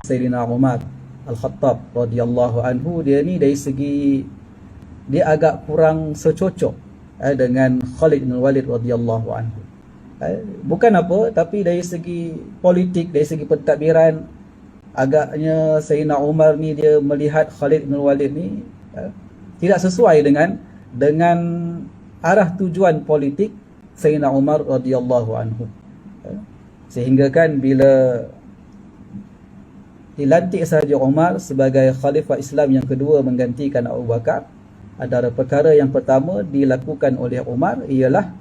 Sayyidina Umar Al-Khattab radhiyallahu anhu, dia ni dari segi dia agak kurang secocok dengan Khalid bin Walid radhiyallahu anhu. Bukan apa, tapi dari segi politik, dari segi pentadbiran, agaknya Sayyidina Umar ni dia melihat Khalid bin Walid ni tidak sesuai dengan arah tujuan politik Sayyidina Umar radhiyallahu anhu. Sehingga kan bila dilantik sahaja Umar sebagai khalifah Islam yang kedua menggantikan Abu Bakar, antara perkara yang pertama dilakukan oleh Umar ialah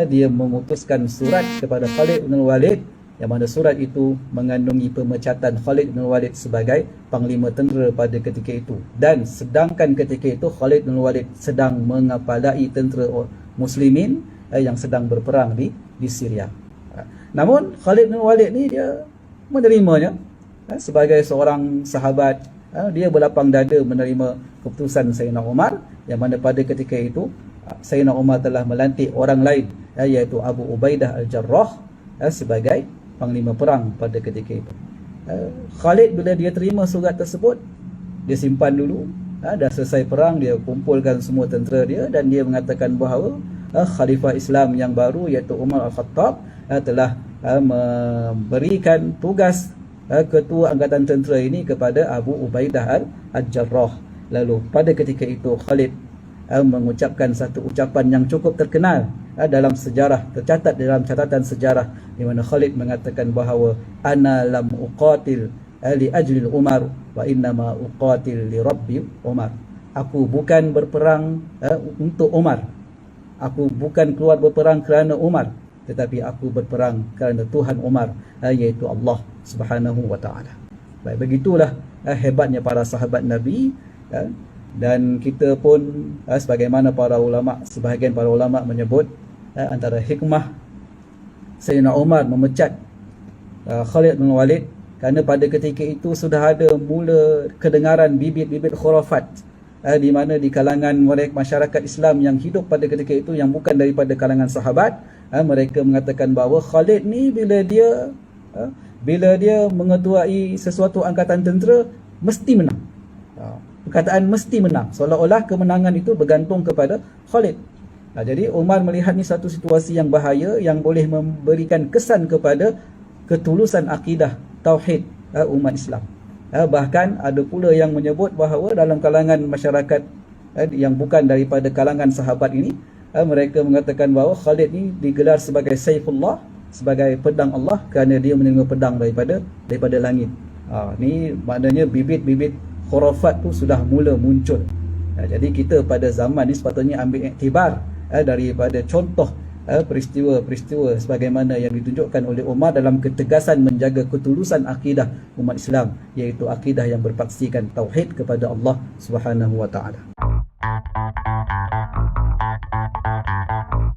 dia memutuskan surat kepada Khalid bin Walid, yang mana surat itu mengandungi pemecatan Khalid bin Walid sebagai panglima tentera pada ketika itu. Dan sedangkan ketika itu Khalid bin Walid sedang mengepalai tentera muslimin yang sedang berperang di Syria. Namun Khalid bin Walid ni dia menerimanya sebagai seorang sahabat. Dia berlapang dada menerima keputusan Sayyidina Umar, yang mana pada ketika itu Sayyidina Umar telah melantik orang lain, iaitu Abu Ubaidah Al-Jarrah sebagai panglima perang pada ketika itu. Khalid bila dia terima surat tersebut, dia simpan dulu. Dah selesai perang, dia kumpulkan semua tentera dia dan dia mengatakan bahawa Khalifah Islam yang baru, iaitu Umar Al-Khattab, telah memberikan tugas ketua angkatan tentera ini kepada Abu Ubaidah Al-Jarrah. Lalu pada ketika itu Khalid mengucapkan satu ucapan yang cukup terkenal dalam sejarah, tercatat dalam catatan sejarah, di mana Khalid mengatakan bahawa ana lam uqatil li ajli Umar wa innama uqatil li Rabbi Umar. Aku bukan berperang untuk Umar. Aku bukan keluar berperang kerana Umar, tetapi aku berperang kerana Tuhan Umar, iaitu Allah Subhanahu wa taala. Baik, begitulah hebatnya para sahabat Nabi. Dan kita pun sebagaimana para ulama, sebahagian para ulama menyebut antara hikmah Sayyidina Umar memecat Khalid bin Walid, kerana pada ketika itu sudah ada mula kedengaran bibit-bibit khurafat di mana di kalangan mereka masyarakat Islam yang hidup pada ketika itu yang bukan daripada kalangan sahabat, mereka mengatakan bahawa Khalid ni bila dia mengetuai sesuatu angkatan tentera mesti menang. Perkataan mesti menang, seolah-olah kemenangan itu bergantung kepada Khalid. Jadi Umar melihat ni satu situasi yang bahaya, yang boleh memberikan kesan kepada ketulusan akidah tauhid umat Islam. Bahkan ada pula yang menyebut bahawa dalam kalangan masyarakat yang bukan daripada kalangan sahabat ini, mereka mengatakan bahawa Khalid ni digelar sebagai Saifullah, sebagai pedang Allah, kerana dia menerima pedang daripada langit. Ni maknanya bibit-bibit khurafat tu sudah mula muncul. Jadi kita pada zaman ni sepatutnya ambil iktibar daripada contoh peristiwa-peristiwa sebagaimana yang ditunjukkan oleh Umar dalam ketegasan menjaga ketulusan akidah umat Islam, iaitu akidah yang berpaksikan tauhid kepada Allah Subhanahu wa taala.